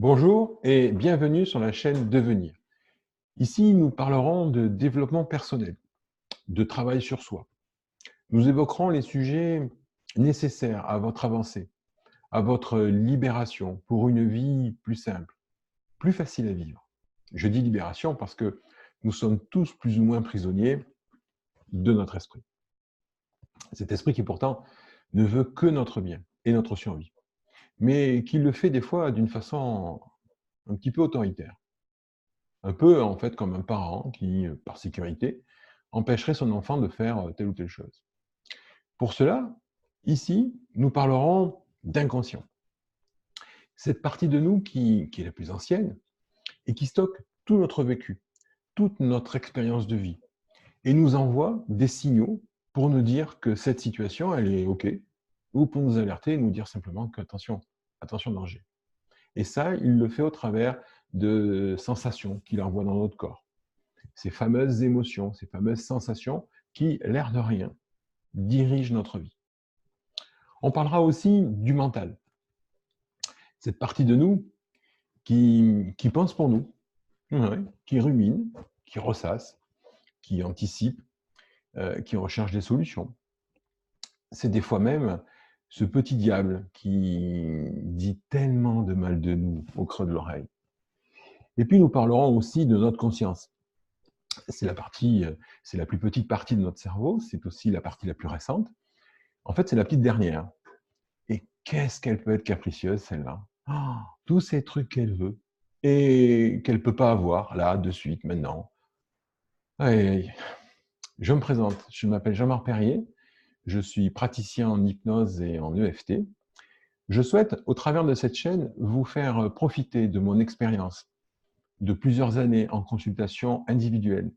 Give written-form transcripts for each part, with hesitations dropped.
Bonjour et bienvenue sur la chaîne Devenir. Ici, nous parlerons de développement personnel, de travail sur soi. Nous évoquerons les sujets nécessaires à votre avancée, à votre libération pour une vie plus simple, plus facile à vivre. Je dis libération parce que nous sommes tous plus ou moins prisonniers de notre esprit. Cet esprit qui pourtant ne veut que notre bien et notre survie, mais qui le fait des fois d'une façon un petit peu autoritaire. Un peu, en fait, comme un parent qui, par sécurité, empêcherait son enfant de faire, telle ou telle chose. Pour cela, ici, nous parlerons d'inconscient. Cette partie de nous qui est la plus ancienne et qui stocke tout notre vécu, toute notre expérience de vie et nous envoie des signaux pour nous dire que cette situation, elle est OK ou pour nous alerter et nous dire simplement qu'attention, attention danger. Et ça, il le fait au travers de sensations qu'il envoie dans notre corps. Ces fameuses émotions, ces fameuses sensations qui, l'air de rien, dirigent notre vie. On parlera aussi du mental, cette partie de nous qui pense pour nous, ouais, qui rumine, qui ressasse, qui anticipe, qui recherche des solutions. C'est des fois même ce petit diable qui dit tellement de mal de nous au creux de l'oreille. Et puis nous parlerons aussi de notre conscience. C'est c'est la plus petite partie de notre cerveau, c'est aussi la partie la plus récente. En fait, c'est la petite dernière. Et qu'est-ce qu'elle peut être capricieuse, celle-là. Tous ces trucs qu'elle veut et qu'elle ne peut pas avoir, là, de suite, maintenant. Aïe, aïe, aïe. Je me présente, je m'appelle Jean-Marc Perrier, je suis praticien en hypnose et en EFT. Je souhaite, au travers de cette chaîne, vous faire profiter de mon expérience de plusieurs années en consultation individuelle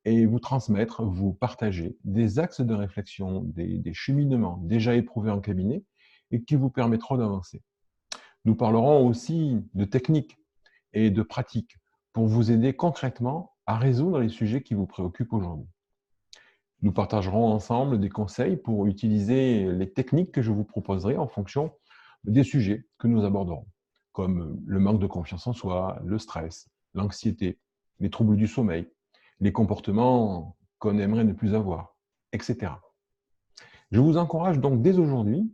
et vous transmettre, vous partager des axes de réflexion, des cheminements déjà éprouvés en cabinet et qui vous permettront d'avancer. Nous parlerons aussi de techniques et de pratiques pour vous aider concrètement à résoudre les sujets qui vous préoccupent aujourd'hui. Nous partagerons ensemble des conseils pour utiliser les techniques que je vous proposerai en fonction des sujets que nous aborderons, comme le manque de confiance en soi, le stress, l'anxiété, les troubles du sommeil, les comportements qu'on aimerait ne plus avoir, etc. Je vous encourage donc dès aujourd'hui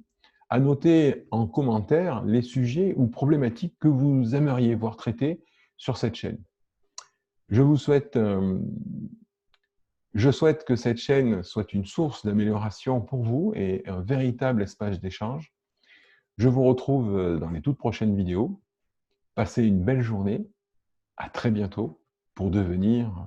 à noter en commentaire les sujets ou problématiques que vous aimeriez voir traités sur cette chaîne. Je vous souhaite, je souhaite que cette chaîne soit une source d'amélioration pour vous et un véritable espace d'échange. Je vous retrouve dans les toutes prochaines vidéos. Passez une belle journée. À très bientôt pour devenir